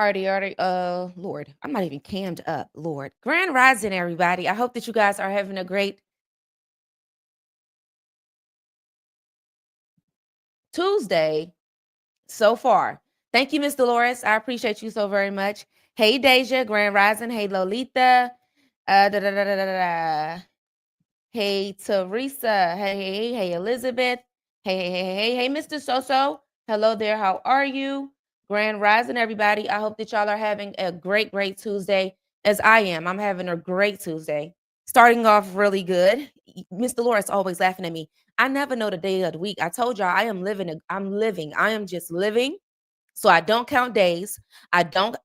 Alrighty. Lord, I'm not even cammed up. Lord, Grand Rising, everybody. I hope that you guys are having a great Tuesday so far. Thank you, Miss Dolores. I appreciate you so very much. Hey, Deja, Grand Rising. Hey, Lolita. Da, da, da, da, da, da. Hey, Teresa. Hey, Elizabeth. Hey, Mr. Soso. Hello there. How are you? Grand Rising, everybody. I hope that y'all are having a great Tuesday, as I am. I'm having a great Tuesday. Starting off really good. Miss Dolores always laughing at me. I never know the day of the week. I told y'all I'm living. I am just living. So I don't count days. I don't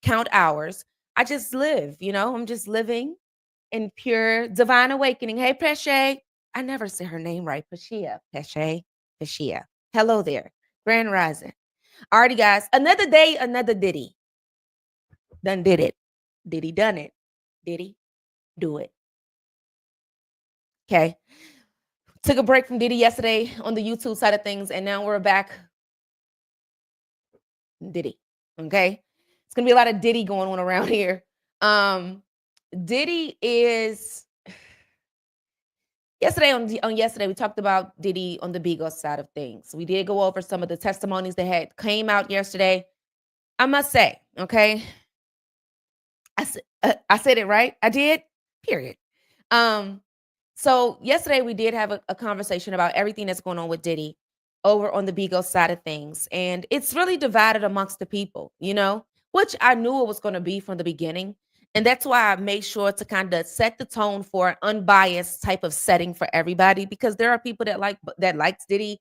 count hours. I just live, I'm just living in pure divine awakening. Hey, Peshe. I never say her name right. Peshia. Peshia. Hello there. Grand Rising. Alrighty, guys. Another day, another Diddy. Done did it. Diddy done it. Diddy do it. Okay. Took a break from Diddy yesterday on the YouTube side of things, and now we're back. Diddy. Okay. It's gonna be a lot of Diddy going on around here. Diddy is yesterday we talked about Diddy on the Bigo side of things. We did go over some of the testimonies that had came out yesterday. I must say, okay, I said it right. I did. Period. So yesterday we did have a conversation about everything that's going on with Diddy over on the Bigo side of things, and it's really divided amongst the people, which I knew it was going to be from the beginning. And that's why I made sure to kind of set the tone for an unbiased type of setting for everybody, because there are people that likes Diddy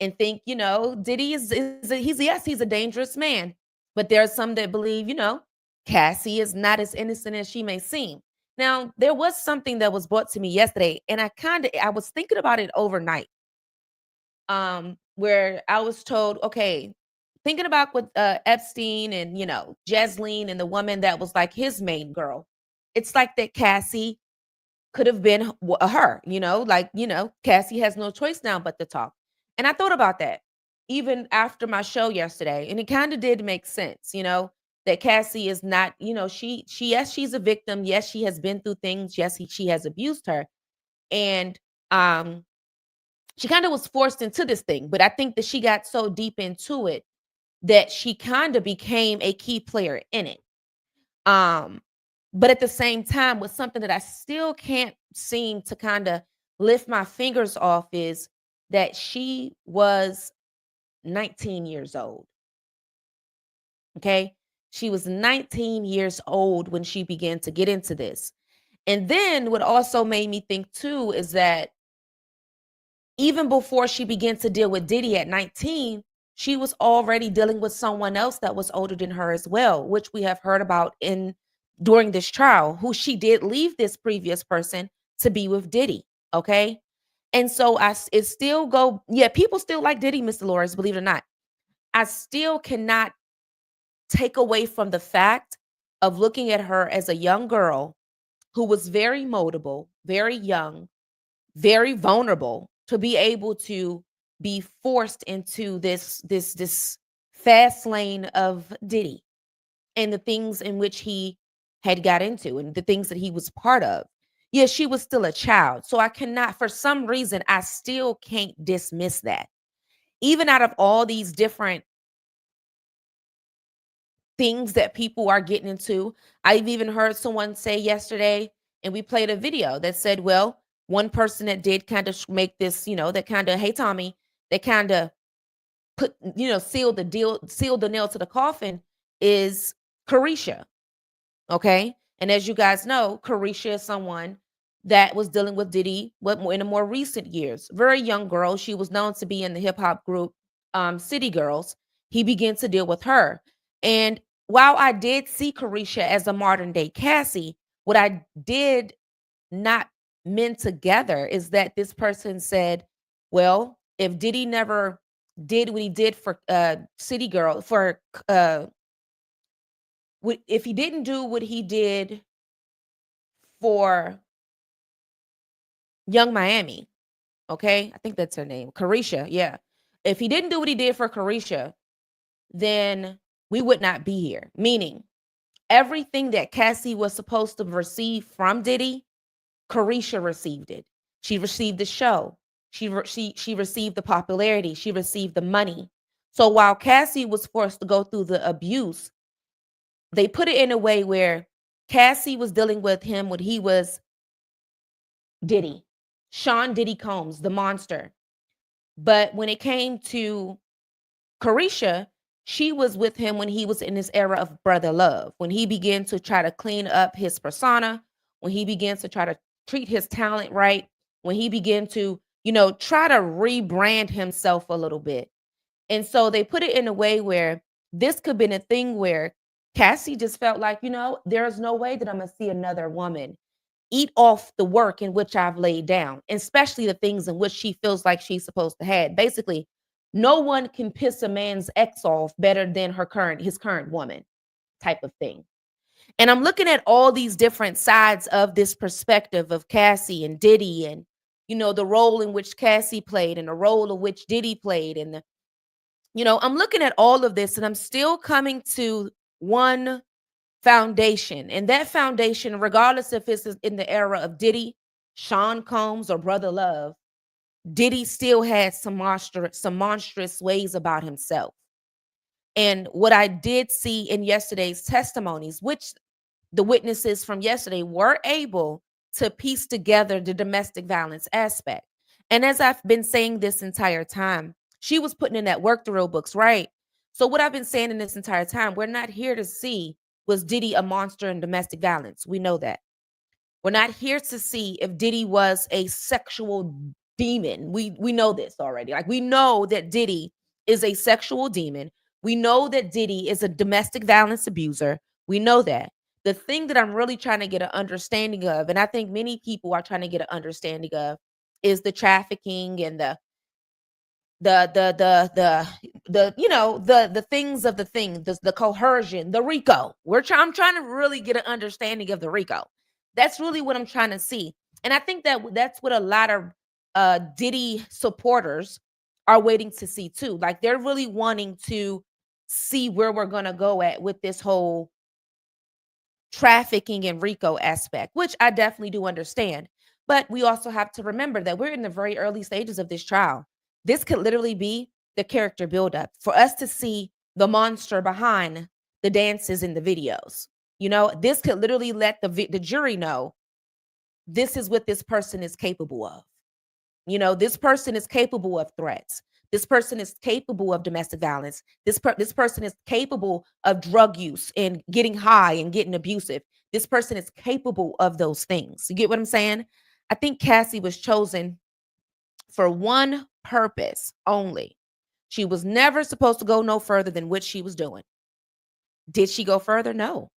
and think, Diddy he's a dangerous man. But there are some that believe, Cassie is not as innocent as she may seem. Now, there was something that was brought to me yesterday, and I was thinking about it overnight. Where I was told, okay, thinking about with Epstein and Jesline and the woman that was like his main girl, it's like that Cassie could have been her, Cassie has no choice now but to talk. And I thought about that even after my show yesterday, and it kind of did make sense, that Cassie is not, yes, she's a victim. Yes, she has been through things. Yes, she has abused her. And she kind of was forced into this thing, but I think that she got so deep into it that she kind of became a key player in it. But at the same time, with something that I still can't seem to kind of lift my fingers off is that she was 19 years old. Okay. She was 19 years old when she began to get into this. And then what also made me think too is that even before she began to deal with Diddy at 19, she was already dealing with someone else that was older than her as well, which we have heard about during this trial, who she did leave this previous person to be with Diddy. Okay. And so people still like Diddy, Miss Dolores, believe it or not. I still cannot take away from the fact of looking at her as a young girl who was very moldable, very young, very vulnerable, to be able to be forced into this fast lane of Diddy and the things in which he had got into and the things that he was part of. Yes, she was still a child. So I cannot, for some reason, I still can't dismiss that. Even out of all these different things that people are getting into, I've even heard someone say yesterday, and we played a video that said, well, one person that did kind of make this, that kind of, hey, Tommy, that kind of put, seal the nail to the coffin is Carisha. Okay. And as you guys know, Carisha is someone that was dealing with Diddy in the more recent years. Very young girl. She was known to be in the hip hop group City Girls. He began to deal with her. And while I did see Carisha as a modern day Cassie, what I did not mend together is that this person said, well, if Diddy never did what he did for City Girl, if he didn't do what he did for Young Miami, okay? I think that's her name, Carisha, yeah. If he didn't do what he did for Carisha, then we would not be here. Meaning, everything that Cassie was supposed to receive from Diddy, Carisha received it. She received the show. She received the popularity. She received the money. So while Cassie was forced to go through the abuse, they put it in a way where Cassie was dealing with him when he was Diddy, Sean Diddy Combs, the monster. But when it came to Carisha, she was with him when he was in his era of brother love, when he began to try to clean up his persona, when he began to try to treat his talent right, when he began to, try to rebrand himself a little bit. And so they put it in a way where this could have been a thing where Cassie just felt like, there's no way that I'm going to see another woman eat off the work in which I've laid down, especially the things in which she feels like she's supposed to have. Basically, no one can piss a man's ex off better than his current woman, type of thing. And I'm looking at all these different sides of this perspective of Cassie and Diddy, and the role in which Cassie played and the role in which Diddy played, and I'm looking at all of this, and I'm still coming to one foundation. And that foundation, regardless if it's in the era of Diddy, Sean Combs, or Brother Love, Diddy still had some monstrous ways about himself. And what I did see in yesterday's testimonies, which the witnesses from yesterday were able to piece together the domestic violence aspect. And as I've been saying this entire time, she was putting in that work the real books, right? So what I've been saying in this entire time, we're not here to see, was Diddy a monster in domestic violence? We know that. We're not here to see if Diddy was a sexual demon. We know this already. Like, we know that Diddy is a sexual demon. We know that Diddy is a domestic violence abuser. We know that. The thing that I'm really trying to get an understanding of, and I think many people are trying to get an understanding of, is the trafficking and the things of the thing, the coercion, the RICO. I'm trying to really get an understanding of the RICO. That's really what I'm trying to see. And I think that that's what a lot of Diddy supporters are waiting to see too. Like, they're really wanting to see where we're going to go at with this whole trafficking and RICO aspect, which I definitely do understand. But we also have to remember that we're in the very early stages of this trial. This could literally be the character buildup for us to see the monster behind the dances in the videos. This could literally let the jury know this is what this person is capable of. This person is capable of threats. This person is capable of domestic violence. This person is capable of drug use and getting high and getting abusive. This person is capable of those things. You get what I'm saying? I think Cassie was chosen for one purpose only. She was never supposed to go no further than what she was doing. Did she go further? No.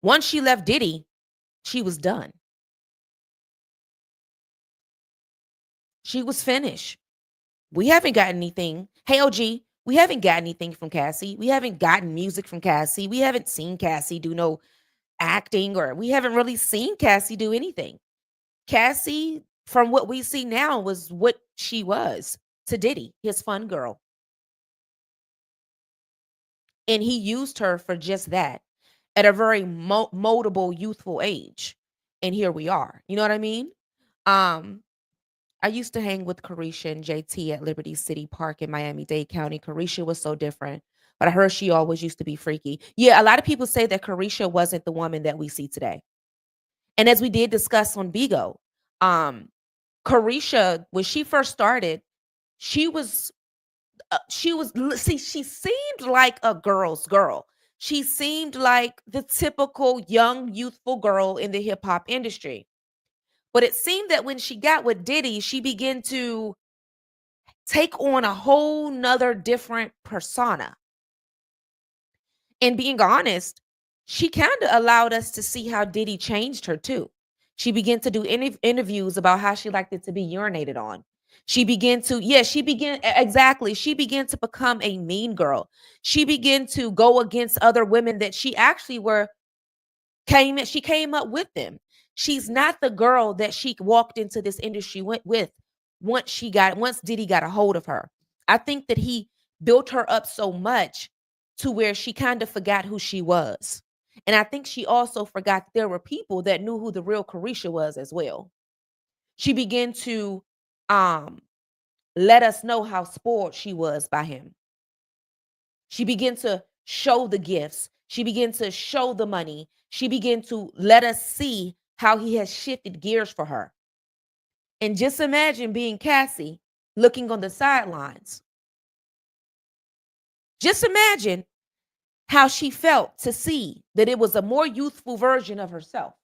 Once she left Diddy, she was done. She was finished. We haven't gotten anything. Hey, OG, we haven't gotten anything from Cassie. We haven't gotten music from Cassie. We haven't seen Cassie do no acting, or we haven't really seen Cassie do anything. Cassie, from what we see now, was what she was to Diddy, his fun girl. And he used her for just that at a very moldable, youthful age. And here we are. You know what I mean? I used to hang with Carisha and JT at Liberty City Park in Miami-Dade County. Carisha was so different, but I heard she always used to be freaky. Yeah, a lot of people say that Carisha wasn't the woman that we see today. And as we did discuss on Bigo, Carisha, when she first started, she seemed like a girl's girl. She seemed like the typical young, youthful girl in the hip hop industry. But it seemed that when she got with Diddy, she began to take on a whole nother different persona. And being honest, she kind of allowed us to see how Diddy changed her too. She began to do interviews about how she liked it to be urinated on. She began to, exactly. She began to become a mean girl. She began to go against other women that she actually she came up with them. She's not the girl that she walked into this industry with once Diddy got a hold of her. I think that he built her up so much to where she kind of forgot who she was. And I think she also forgot there were people that knew who the real Carisha was as well. She began to um let us know how spoiled she was by him. She began to show the gifts. She began to show the money. She began to let us see how he has shifted gears for her. And just imagine being Cassie looking on the sidelines. Just imagine how she felt to see that it was a more youthful version of herself.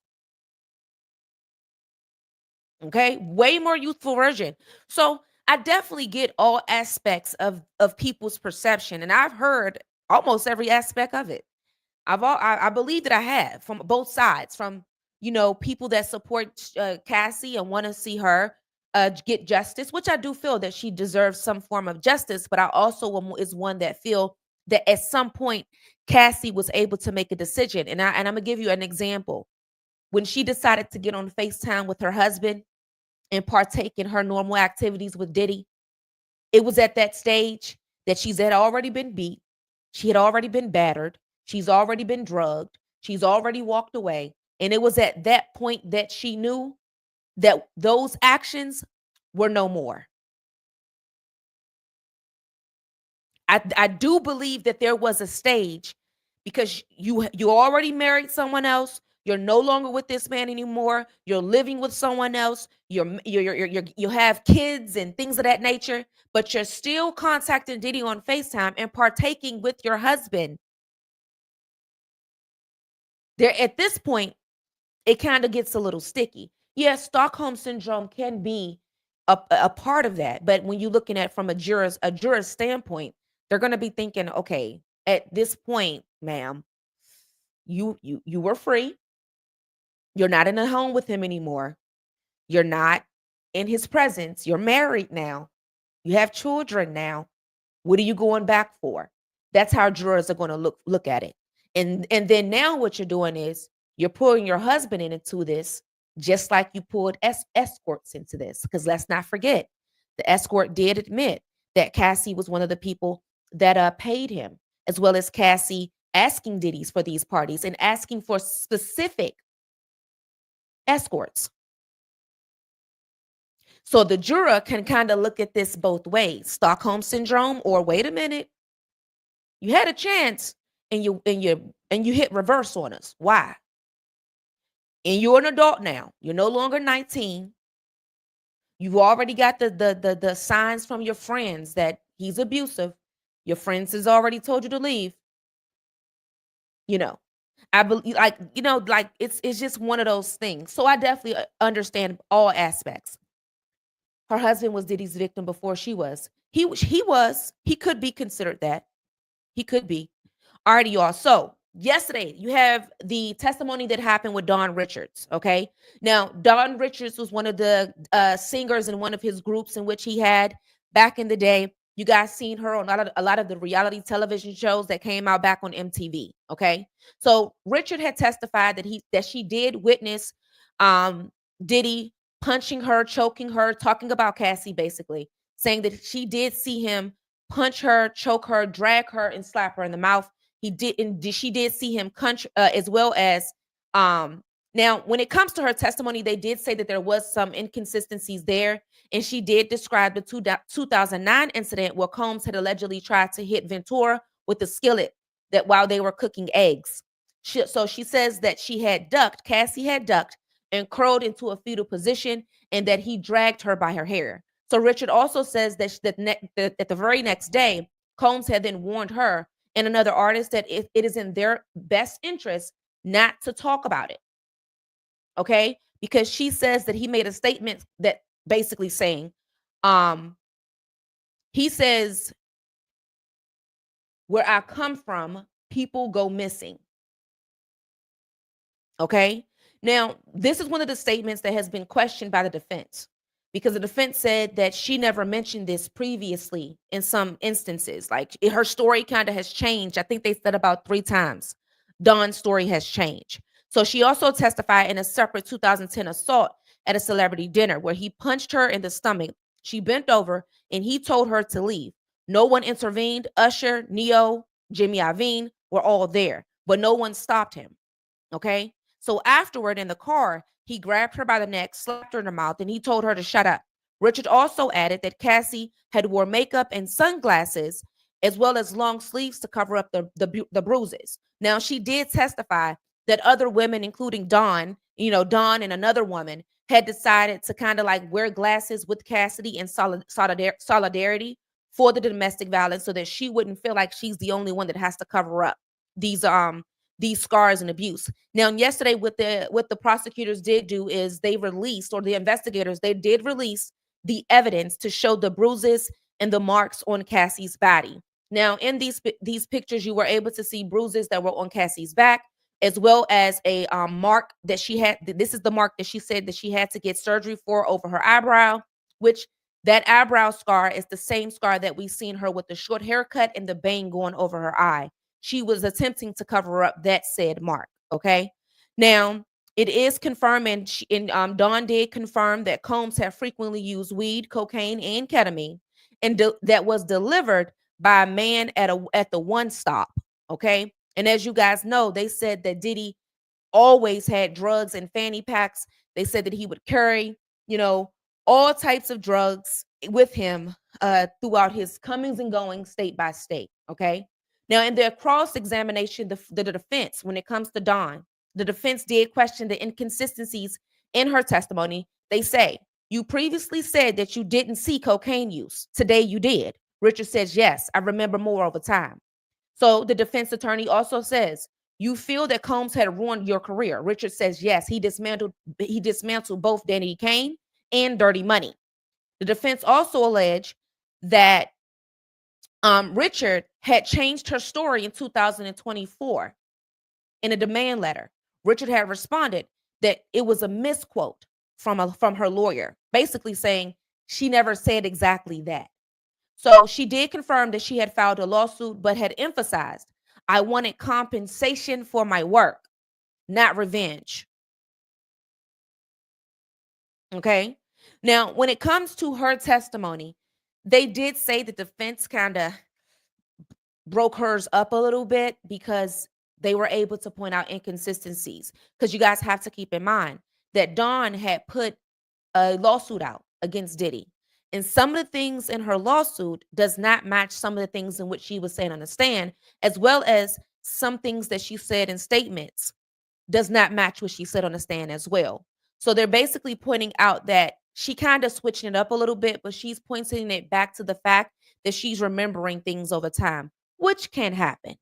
Okay? Way more youthful version. So I definitely get all aspects of people's perception, and I've heard almost every aspect of it. I believe that I have from both sides, from people that support Cassie and want to see her get justice, which I do feel that she deserves some form of justice. But I also is one that feel that at some point Cassie was able to make a decision, and I'm gonna give you an example. When she decided to get on FaceTime with her husband and partake in her normal activities with Diddy, it was at that stage that she's had already been beat. She had already been battered. She's already been drugged. She's already walked away. And it was at that point that she knew that those actions were no more. I do believe that there was a stage because you already married someone else. You're no longer with this man anymore. You're living with someone else. You have kids and things of that nature, but you're still contacting Diddy on FaceTime and partaking with your husband. There at this point, it kind of gets a little sticky. Yes, Stockholm syndrome can be a part of that, but when you're looking at from a juror's standpoint, they're going to be thinking, okay, at this point, ma'am, you were free. You're not in a home with him anymore. You're not in his presence. You're married now. You have children now. What are you going back for? That's how jurors are going to look at it. And then now what you're doing is you're pulling your husband into this, just like you pulled escorts into this. Because let's not forget, the escort did admit that Cassie was one of the people that paid him, as well as Cassie asking Diddy's for these parties and asking for specific escorts. So the juror can kind of look at this both ways: Stockholm syndrome, or wait a minute, you had a chance and you hit reverse on us. Why? And you're an adult now. You're no longer 19. You've already got the signs from your friends that he's abusive. Your friends has already told you to leave. You know, I believe, like it's just one of those things. So I definitely understand all aspects. Her husband was Diddy's victim before she was. He could be considered that. He could be. Alrighty, y'all. So yesterday, you have the testimony that happened with Don Richards. Okay. Now, Don Richards was one of the singers in one of his groups in which he had back in the day. You guys seen her on a lot of the reality television shows that came out back on MTV. Okay. So Richard had testified that she did witness um Diddy punching her, choking her, talking about Cassie, basically saying that she did see him punch her, choke her, drag her, and slap her in the mouth. He did, and she did see him punch, as well as now when it comes to her testimony, they did say that there was some inconsistencies there, and she did describe the 2009 incident where Combs had allegedly tried to hit Ventura with a skillet that while they were cooking eggs. So she says that Cassie had ducked and curled into a fetal position, and that he dragged her by her hair. So Richard also says that the very next day, Combs had then warned her and another artist that it is in their best interest not to talk about it. Okay? Because she says that he made a statement that basically saying, um, he says, where I come from, people go missing. Okay. Now, this is one of the statements that has been questioned by the defense, because the defense said that she never mentioned this previously in some instances. Like her story kind of has changed. I think they said about 3 times Dawn's story has changed. So she also testified in a separate 2010 assault at a celebrity dinner where he punched her in the stomach. She bent over and he told her to leave. No one intervened. Usher, Neo, Jimmy Iovine were all there, but no one stopped him. Okay. So afterward in the car, he grabbed her by the neck, slapped her in the mouth, and he told her to shut up. Richard also added that Cassie had wore makeup and sunglasses as well as long sleeves to cover up the bruises. Now, she did testify that other women, including Dawn, Dawn and another woman, had decided to kind of like wear glasses with Cassidy in solidarity for the domestic violence so that she wouldn't feel like she's the only one that has to cover up these scars and abuse. Now, yesterday, what the prosecutors did do is they released, or the investigators, they did release the evidence to show the bruises and the marks on Cassie's body. Now, in these pictures, you were able to see bruises that were on Cassie's back, as well as a mark that she had. This is the mark that she said that she had to get surgery for over her eyebrow, which that eyebrow scar is the same scar that we've seen her with the short haircut and the bang going over her eye. She was attempting to cover up that said mark. Okay. Now, it is confirmed, and Dawn did confirm that Combs had frequently used weed, cocaine, and ketamine, and that was delivered by a man at the one stop. Okay. And as you guys know, they said that Diddy always had drugs and fanny packs. They said that he would carry, you know, all types of drugs with him throughout his comings and goings state by state. Okay. Now, in their cross examination, the defense, when it comes to Dawn, the defense did question the inconsistencies in her testimony. They say, you previously said that you didn't see cocaine use. Today you did. Richard says, yes, I remember more over time. So the defense attorney also says, you feel that Combs had ruined your career. Richard says, yes, he dismantled both Danny Kane and Dirty Money. The defense also alleged that Richard had changed her story in 2024 in a demand letter. Richard had responded that it was a misquote from her lawyer, basically saying she never said exactly that. So she did confirm that she had filed a lawsuit, but had emphasized, I wanted compensation for my work, not revenge. Okay. Now, when it comes to her testimony, they did say the defense kind of broke hers up a little bit because they were able to point out inconsistencies. Because you guys have to keep in mind that Dawn had put a lawsuit out against Diddy. And some of the things in her lawsuit does not match some of the things in which she was saying on the stand, as well as some things that she said in statements does not match what she said on the stand as well. So they're basically pointing out that she kind of switching it up a little bit, but she's pointing it back to the fact that she's remembering things over time, which can happen.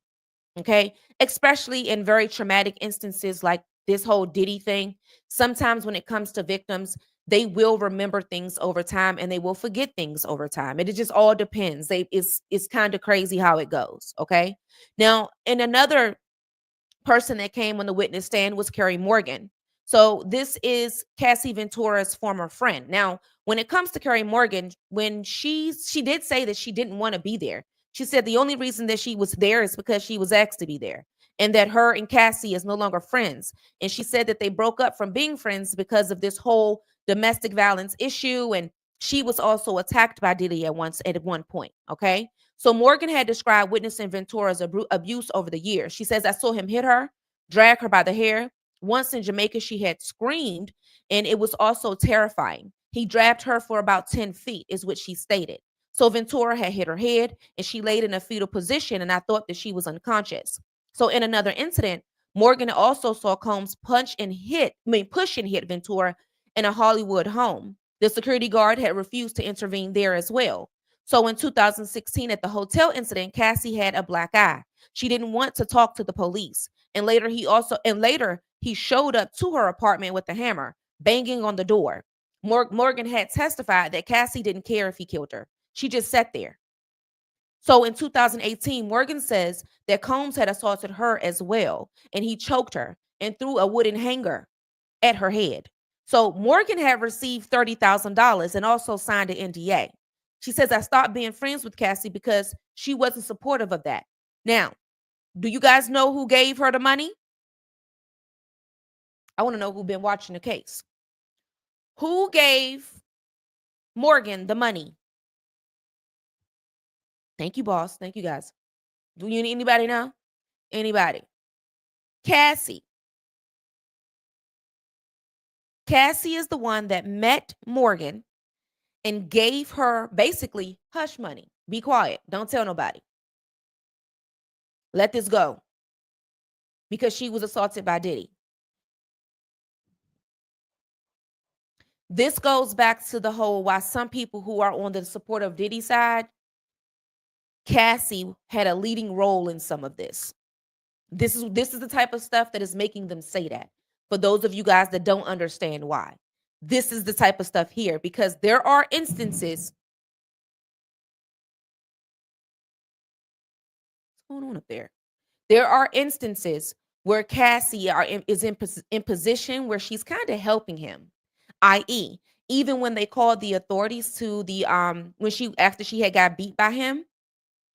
Okay. Especially in very traumatic instances like this whole Diddy thing. Sometimes when it comes to victims, they will remember things over time and they will forget things over time. It just all depends. It's kind of crazy how it goes. Okay. Now, in another person that came on the witness stand was Kerry Morgan. So this is Cassie Ventura's former friend. Now, when it comes to Kerry Morgan, when she did say that she didn't want to be there. She said the only reason that she was there is because she was asked to be there, and that her and Cassie is no longer friends. And she said that they broke up from being friends because of this whole domestic violence issue, and she was also attacked by Diddy at one point. Okay. So Morgan had described witnessing Ventura's abuse over the years. She says, I saw him hit her, drag her by the hair. Once in Jamaica, she had screamed, and it was also terrifying. He dragged her for about 10 feet, is what she stated. So Ventura had hit her head, and she laid in a fetal position, and I thought that she was unconscious. So in another incident, Morgan also saw Combs push and hit Ventura in a Hollywood home. The security guard had refused to intervene there as well. So in 2016, at the hotel incident, Cassie had a black eye. She didn't want to talk to the police. And later he showed up to her apartment with a hammer, banging on the door. Morgan had testified that Cassie didn't care if he killed her. She just sat there. So in 2018, Morgan says that Combs had assaulted her as well, and he choked her and threw a wooden hanger at her head. So Morgan had received $30,000 and also signed an NDA. She says, I stopped being friends with Cassie because she wasn't supportive of that. Now, do you guys know who gave her the money? I want to know who's been watching the case. Who gave Morgan the money? Thank you, boss. Thank you, guys. Do you anybody know? Anybody? Cassie. Cassie is the one that met Morgan and gave her basically hush money. Be quiet. Don't tell nobody. Let this go because she was assaulted by Diddy. This goes back to the whole why some people who are on the support of Diddy side, Cassie had a leading role in some of this. This is the type of stuff that is making them say that. For those of you guys that don't understand why. This is the type of stuff here because there are instances. What's going on up there? There are instances where Cassie is in position where she's kind of helping him, i.e., even when they called the authorities to the when she after she had got beat by him.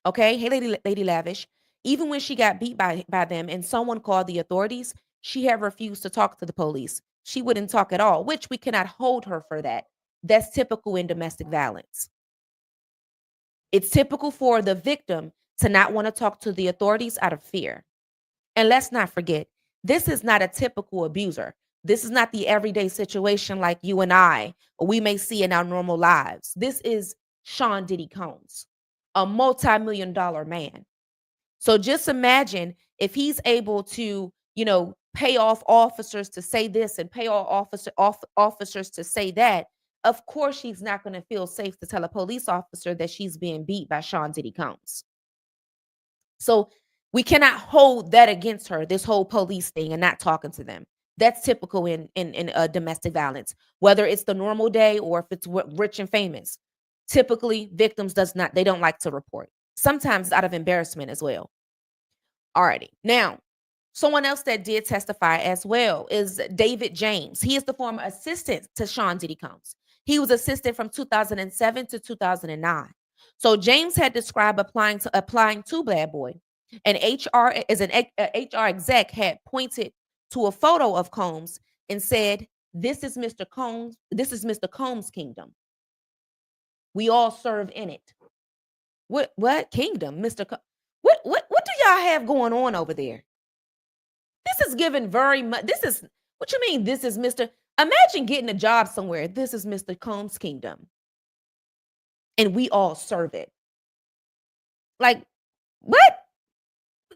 Okay, hey, Lady Lavish. Even when she got beat by them and someone called the authorities, she had refused to talk to the police. She wouldn't talk at all, which we cannot hold her for that. That's typical in domestic violence. It's typical for the victim to not want to talk to the authorities out of fear. And let's not forget, this is not a typical abuser. This is not the everyday situation like you and I, or we may see in our normal lives. This is Sean Diddy Combs, a multi-million dollar man. So just imagine if he's able to, pay off officers to say this and pay all officers to say that. Of course, she's not going to feel safe to tell a police officer that she's being beat by Sean Diddy Combs. So we cannot hold that against her, this whole police thing and not talking to them. That's typical in domestic violence, whether it's the normal day or if it's rich and famous. Typically, victims they don't like to report. Sometimes out of embarrassment as well. Alrighty. Now, someone else that did testify as well is David James. He is the former assistant to Sean Diddy Combs. He was assistant from 2007 to 2009. So James had described applying to Bad Boy, and HR exec had pointed to a photo of Combs and said, "This is Mr. Combs. This is Mr. Combs' kingdom. We all serve in it." What kingdom, Mr. What do y'all have going on over there? This is given very much. This is what you mean. This is Mr. Imagine getting a job somewhere. This is Mr. Combs' kingdom, and we all serve it. Like what?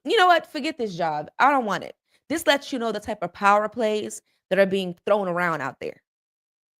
You know what? Forget this job. I don't want it. This lets you know the type of power plays that are being thrown around out there.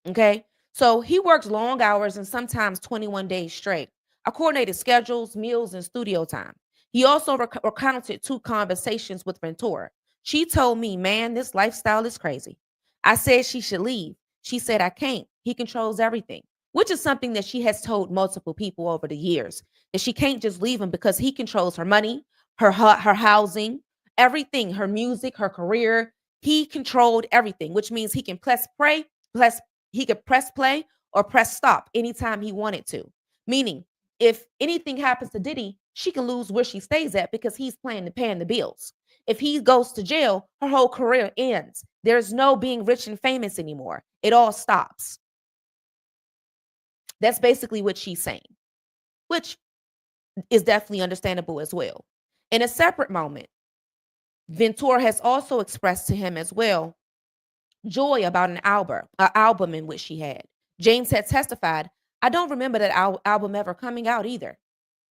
Okay. So he works long hours and sometimes 21 days straight. I coordinated schedules, meals, and studio time. He also recounted 2 conversations with Ventura. She told me, "Man, this lifestyle is crazy." I said she should leave. She said, "I can't. He controls everything," which is something that she has told multiple people over the years, that she can't just leave him because he controls her money, her housing, everything, her music, her career. He controlled everything, which means he can press he could press play or press stop anytime he wanted to. Meaning, if anything happens to Diddy, she can lose where she stays at because he's paying the bills. If he goes to jail, her whole career ends. There's no being rich and famous anymore. It all stops. That's basically what she's saying, which is definitely understandable as well. In a separate moment, Ventura has also expressed to him as well joy about an album in which she had. James had testified, "I don't remember that album ever coming out either."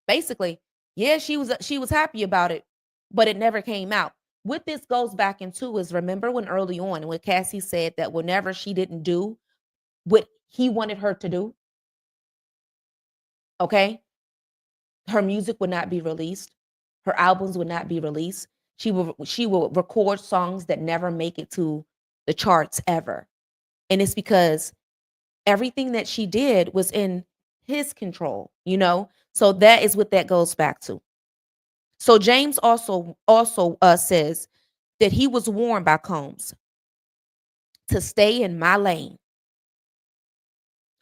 Basically, yeah, she was happy about it, but it never came out. What this goes back into is, remember when early on when Cassie said that whenever she didn't do what he wanted her to do, okay, her music would not be released, her albums would not be released. She will record songs that never make it to the charts ever. And it's because everything that she did was in his control. So that is what that goes back to. So James also says that he was warned by Combs to stay in my lane.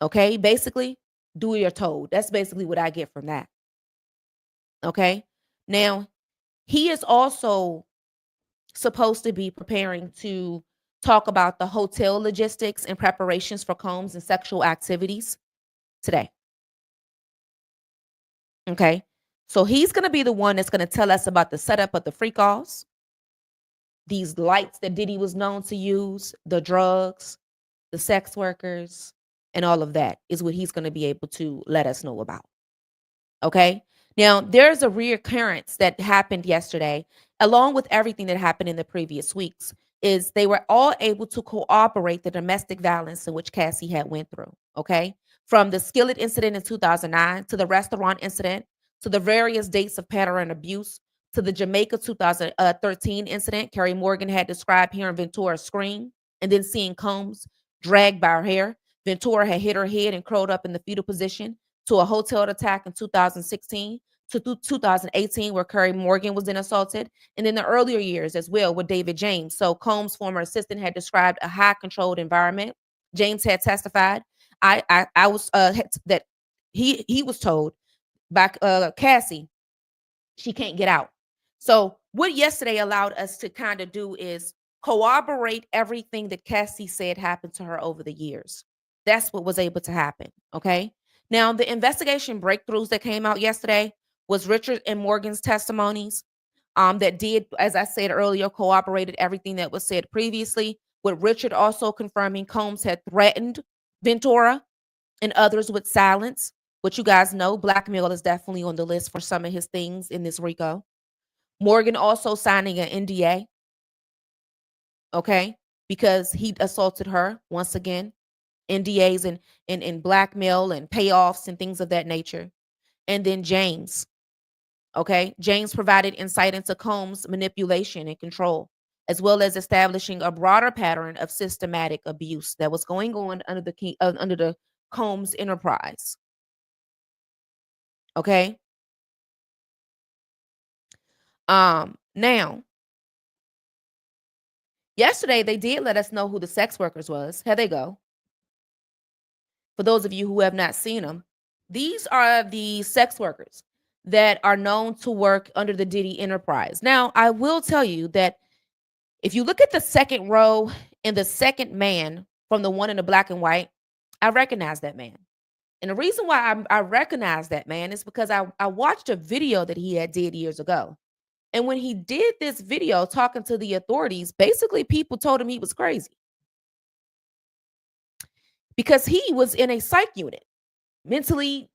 Okay, basically, do what you're told. That's basically what I get from that. Okay, now he is also supposed to be preparing to talk about the hotel logistics and preparations for Combs and sexual activities today. Okay. So he's going to be the one that's going to tell us about the setup of the freak offs, these lights that Diddy was known to use, the drugs, the sex workers, and all of that is what he's going to be able to let us know about. Okay. Now, there's a reoccurrence that happened yesterday, along with everything that happened in the previous weeks, is they were all able to cooperate the domestic violence in which Cassie had went through. Okay. From the skillet incident in 2009 to the restaurant incident to the various dates of pattern and abuse to the Jamaica 2013 incident Kerry Morgan had described hearing Ventura scream and then seeing Combs dragged by her hair. Ventura had hit her head and curled up in the fetal position to a hotel attack in 2016 to 2018 where Kerry Morgan was then assaulted, and then the earlier years as well with David James. So Combs' former assistant had described a high controlled environment. James had testified I was that he was told by Cassie she can't get out. So what yesterday allowed us to kind of do is corroborate everything that Cassie said happened to her over the years. That's what was able to happen. Okay. Now, the investigation breakthroughs that came out yesterday was Richard and Morgan's testimonies that did, as I said earlier, corroborated everything that was said previously, with Richard also confirming Combs had threatened Ventura and others with silence. What you guys know, blackmail is definitely on the list for some of his things in this RICO. Morgan also signing an NDA, okay, because he assaulted her once again. NDAs and blackmail and payoffs and things of that nature. And then James, okay, James provided insight into Combs' manipulation and control, as well as establishing a broader pattern of systematic abuse that was going on under the Combs enterprise. Okay. Now, yesterday they did let us know who the sex workers was. Here they go. For those of you who have not seen them, these are the sex workers that are known to work under the Diddy enterprise. Now, I will tell you that if you look at the second row and the second man from the one in the black and white, I recognize that man. And the reason why I recognize that man is because I watched a video that he had did years ago. And when he did this video talking to the authorities, basically people told him he was crazy because he was in a psych unit, mentally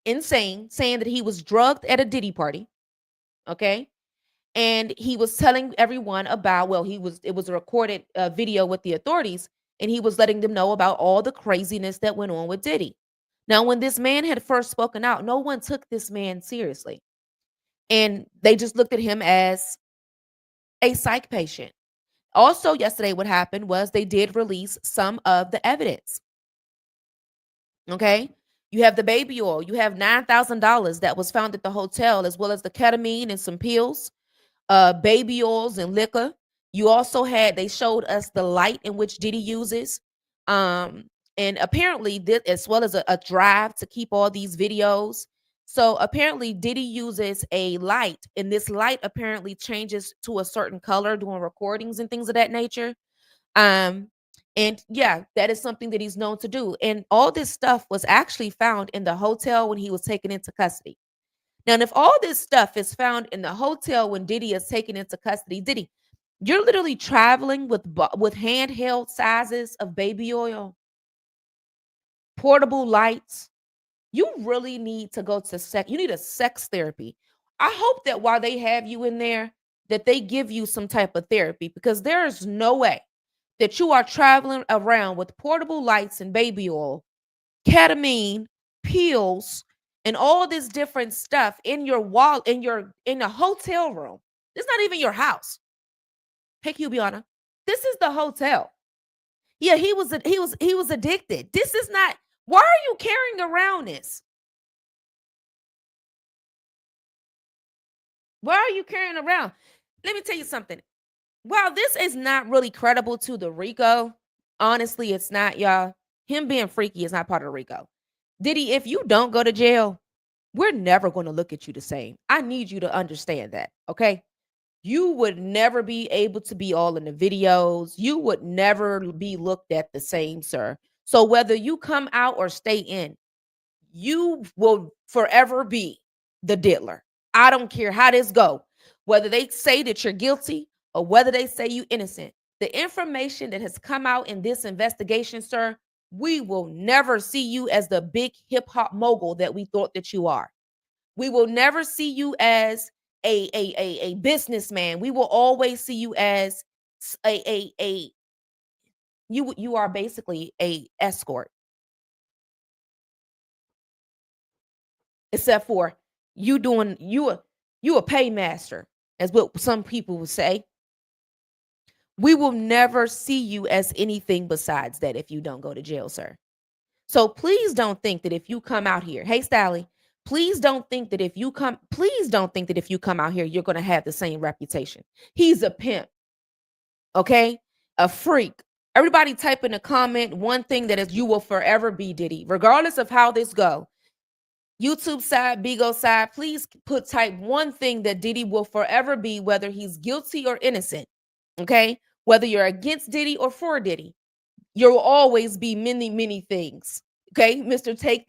insane, saying that he was drugged at a Diddy party. Okay. And he was telling everyone about, well, it was a recorded video with the authorities, and he was letting them know about all the craziness that went on with Diddy. Now, when this man had first spoken out, no one took this man seriously. And they just looked at him as a psych patient. Also, yesterday, what happened was they did release some of the evidence. Okay. You have the baby oil. You have $9,000 that was found at the hotel, as well as the ketamine and some pills, baby oils and liquor. You also they showed us the light in which Diddy uses. And apparently, this, as well as a drive to keep all these videos. So apparently, Diddy uses a light, and this light apparently changes to a certain color during recordings and things of that nature. Um, and yeah, that is something that he's known to do. And all this stuff was actually found in the hotel when he was taken into custody. Now, and if all this stuff is found in the hotel when Diddy is taken into custody, Diddy, you're literally traveling with handheld sizes of baby oil, portable lights. You really need to go to sex. You need a sex therapy. I hope that while they have you in there, that they give you some type of therapy, because there is no way that you are traveling around with portable lights and baby oil, ketamine, pills, and all this different stuff in your wall, in a hotel room. It's not even your house. Hey, Cubiana, this is the hotel. Yeah, he was addicted. This is not. Why are you carrying around this? Why are you carrying around? Let me tell you something. While this is not really credible to the RICO, honestly, it's not, y'all. Him being freaky is not part of the RICO. Diddy, if you don't go to jail, we're never going to look at you the same. I need you to understand that, okay? You would never be able to be all in the videos. You would never be looked at the same, sir. So whether you come out or stay in, you will forever be the diddler. I don't care how this go. Whether they say that you're guilty or whether they say you innocent. The information that has come out in this investigation, sir, we will never see you as the big hip hop mogul that we thought that you are. We will never see you as a businessman. We will always see you as a you are basically a escort, except for you a paymaster, as what some people would say. We will never see you as anything besides that if you don't go to jail, sir. So please don't think that if you come out here, hey Stally, please don't think that if you come out here, you're gonna have the same reputation. He's a pimp, okay? A freak. Everybody type in a comment one thing that is you will forever be Diddy, regardless of how this go. YouTube side, Bigo side, please type one thing that Diddy will forever be, whether he's guilty or innocent. Okay? Whether you're against Diddy or for Diddy, you'll always be many, many things. Okay, Mr. Take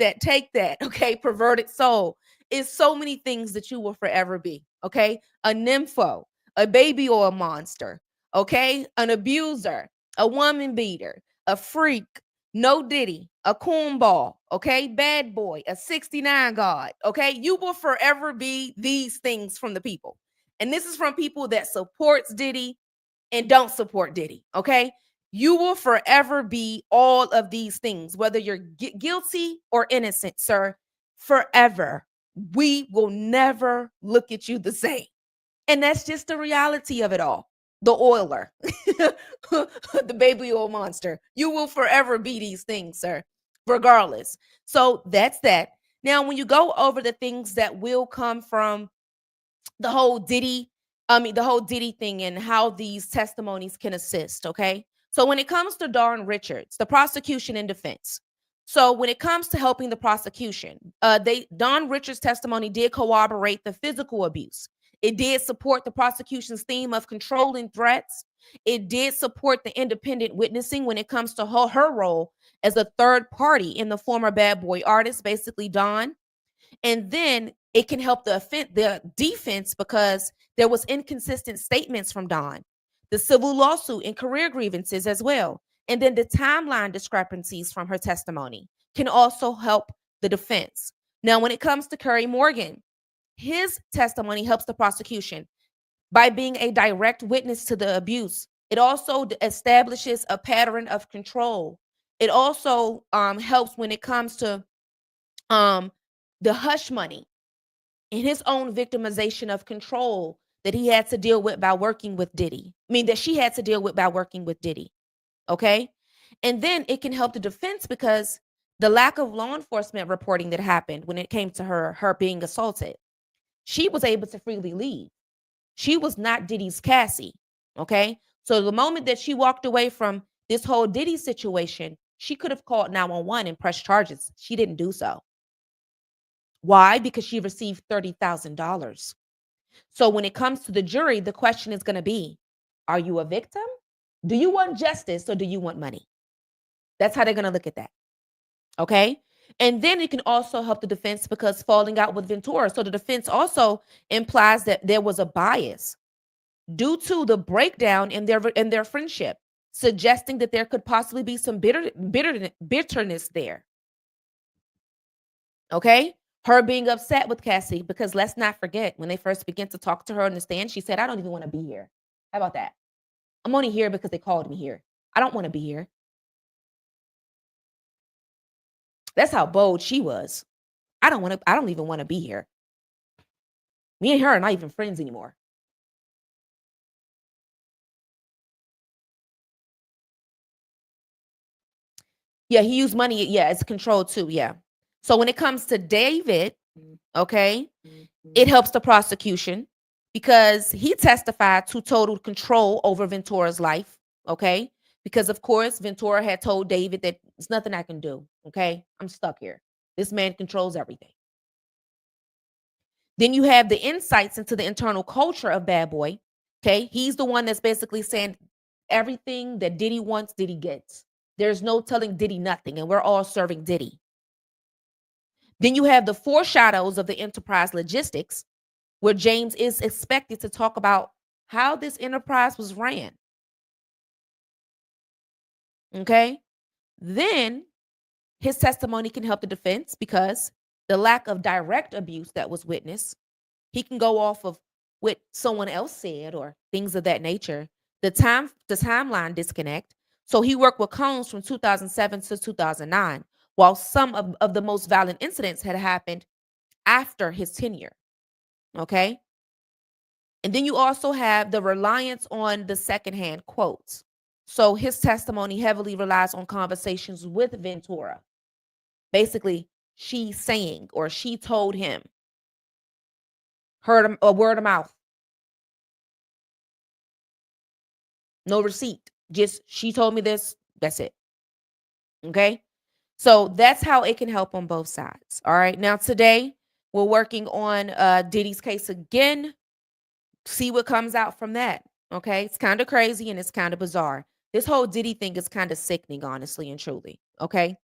that. Okay, perverted soul. It's so many things that you will forever be. Okay, a nympho, a baby or a monster. Okay, an abuser, a woman beater, a freak, no Diddy, a cornball. Okay, bad boy, a 69 god. Okay, you will forever be these things from the people. And this is from people that supports Diddy and don't support Diddy. Okay, you will forever be all of these things, whether you're guilty or innocent, sir. Forever. We will never look at you the same. And that's just the reality of it all. The oiler, the baby oil monster. You will forever be these things, sir, regardless. So that's that. Now, when you go over the things that will come from the whole Diddy, the whole Diddy thing and how these testimonies can assist, okay? So when it comes to Don Richards, the prosecution and defense. So when it comes to helping the prosecution, Don Richards' testimony did corroborate the physical abuse. It did support the prosecution's theme of controlling threats. It did support the independent witnessing when it comes to her role as a third party in the former bad boy artist, basically Don. And then it can help the defense because there was inconsistent statements from Don, the civil lawsuit and career grievances as well. And then the timeline discrepancies from her testimony can also help the defense. Now, when it comes to Kerry Morgan, his testimony helps the prosecution by being a direct witness to the abuse. It also establishes a pattern of control. It also helps when it comes to the hush money and his own victimization of control that he had to deal with by working with Diddy. I mean, that she had to deal with by working with Diddy. Okay. And then it can help the defense because the lack of law enforcement reporting that happened when it came to her being assaulted, she was able to freely leave. She was not Diddy's Cassie. Okay. So the moment that she walked away from this whole Diddy situation, she could have called 911 and pressed charges. She didn't do so. Why? Because she received $30,000. So when it comes to the jury, the question is going to be, are you a victim? Do you want justice or do you want money? That's how they're going to look at that. Okay. And then it can also help the defense because falling out with Ventura. So the defense also implies that there was a bias due to the breakdown in their friendship, suggesting that there could possibly be some bitterness there. Okay. Her being upset with Cassie because let's not forget when they first began to talk to her on the stand, she said, I don't even want to be here. How about that? I'm only here because they called me here. I don't want to be here. That's how bold she was. I don't even want to be here. Me and her are not even friends anymore. Yeah, he used money. Yeah, it's controlled too. Yeah. So when it comes to David, okay, it helps the prosecution because he testified to total control over Ventura's life. Okay. Because of course, Ventura had told David that there's nothing I can do. Okay. I'm stuck here. This man controls everything. Then you have the insights into the internal culture of Bad Boy. Okay. He's the one that's basically saying everything that Diddy wants, Diddy gets. There's no telling Diddy nothing, and we're all serving Diddy. Then you have the foreshadows of the enterprise logistics. where James is expected to talk about how this enterprise was ran. Okay. Then his testimony can help the defense because the lack of direct abuse that was witnessed, he can go off of what someone else said or things of that nature. The timeline disconnect. So he worked with Combs from 2007 to 2009, while some of the most violent incidents had happened after his tenure. Okay. And then you also have the reliance on the secondhand quotes. So his testimony heavily relies on conversations with Ventura. Basically, she saying or she told him, heard him a word of mouth, no receipt. Just she told me this, that's it. Okay. So that's how it can help on both sides. All right. Now today we're working on Diddy's case again. See what comes out from that. Okay. It's kind of crazy and it's kind of bizarre. This whole Diddy thing is kind of sickening, honestly and truly. Okay.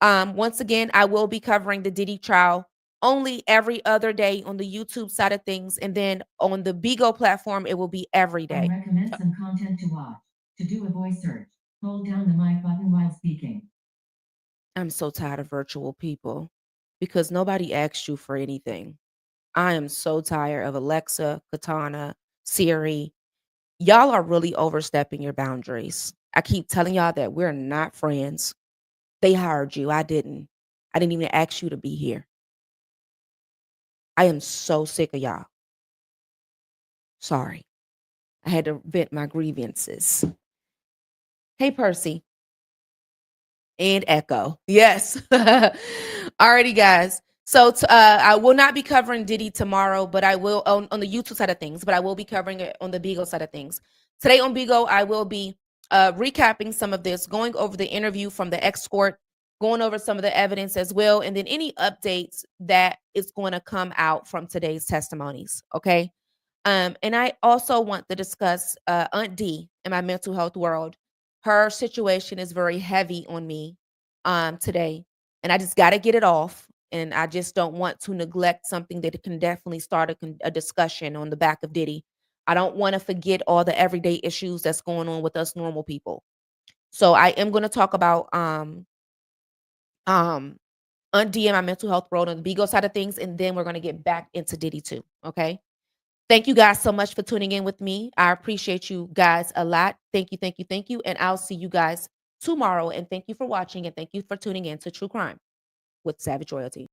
Once again, I will be covering the Diddy trial only every other day on the YouTube side of things. And then on the Bigo platform, it will be every I day. recommend some content to watch. To do a voice search, hold down the mic button while speaking. I'm so tired of virtual people because nobody asked you for anything. I am so tired of Alexa, Katana, Siri. Y'all are really overstepping your boundaries. I keep telling y'all that we're not friends. They hired you. I didn't. I didn't even ask you to be here. I am so sick of y'all. Sorry. I had to vent my grievances. Hey, Percy. And Echo. Yes. Alrighty, guys. So I will not be covering Diddy tomorrow, but I will on the YouTube side of things, but I will be covering it on the Bigo side of things. Today on Bigo, I will be recapping some of this, going over the interview from the escort, going over some of the evidence as well, and then any updates that is going to come out from today's testimonies. Okay. And I also want to discuss Aunt D in my mental health world. Her situation is very heavy on me today, and I just got to get it off. And I just don't want to neglect something that can definitely start a discussion on the back of Diddy. I don't want to forget all the everyday issues that's going on with us normal people. So I am going to talk about um Aunt D and my mental health world on the Bigo side of things, and then we're going to get back into Diddy too. Okay. Thank you guys so much for tuning in with me. I appreciate you guys a lot. Thank you, thank you, thank you. And I'll see you guys tomorrow. And thank you for watching and thank you for tuning in to True Crime with Savage Royalty.